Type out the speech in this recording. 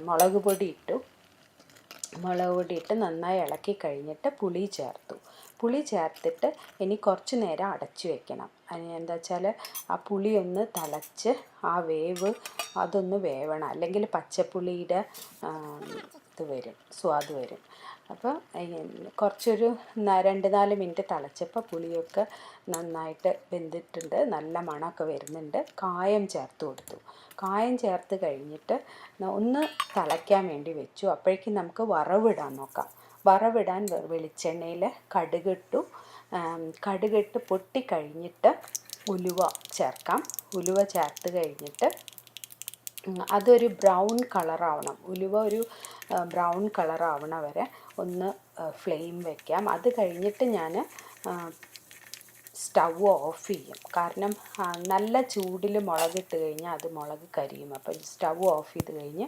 മുളക് പൊടി ഇട്ടു. മുളക് പൊടി ഇട്ട് നന്നായി ഇളക്കി കഴിഞ്ഞിട്ട് പുളി ചേർത്തു. പുളി ചേർത്തിട്ട് ഇനി കുറച്ച് നേരം അടച്ചു വെക്കണം. അതിന് എന്താ വെച്ചാൽ ആ പുളി ഒന്ന് തിളച്ച് ആ വേവ് അതൊന്ന് വേവണം, അല്ലെങ്കിൽ പച്ചപ്പുളിയുടെ ഇത് വരും, സ്വാദ് വരും. അപ്പോൾ കുറച്ചൊരു 2-4 മിനിറ്റ് തിളച്ചപ്പോൾ പുളിയൊക്കെ നന്നായിട്ട് വെന്തിട്ടുണ്ട്, നല്ല മണമൊക്കെ വരുന്നുണ്ട്. കായം ചേർത്ത് കൊടുത്തു. കായം ചേർത്ത് കഴിഞ്ഞിട്ട് ഒന്ന് തിളയ്ക്കാൻ വേണ്ടി വെച്ചു. അപ്പോഴേക്കും നമുക്ക് വറവിടാൻ നോക്കാം. വറവിടാൻ വെളിച്ചെണ്ണയിൽ കടുകിട്ടു. കടുകിട്ട് പൊട്ടിക്കഴിഞ്ഞിട്ട് ഉലുവ ചേർക്കാം. ഉലുവ ചേർത്ത് കഴിഞ്ഞിട്ട് അതൊരു ബ്രൗൺ കളറാവണം. ഉലുവ ഒരു ബ്രൗൺ കളറാവണ വരെ ഒന്ന് ഫ്ലെയിം വയ്ക്കാം. അത് കഴിഞ്ഞിട്ട് ഞാൻ സ്റ്റൗ ഓഫ് ചെയ്യും. കാരണം നല്ല ചൂടിൽ മുളകിട്ട് കഴിഞ്ഞാൽ അത് മുളക് കരിയും. അപ്പോൾ സ്റ്റൗ ഓഫ് ചെയ്ത് കഴിഞ്ഞ്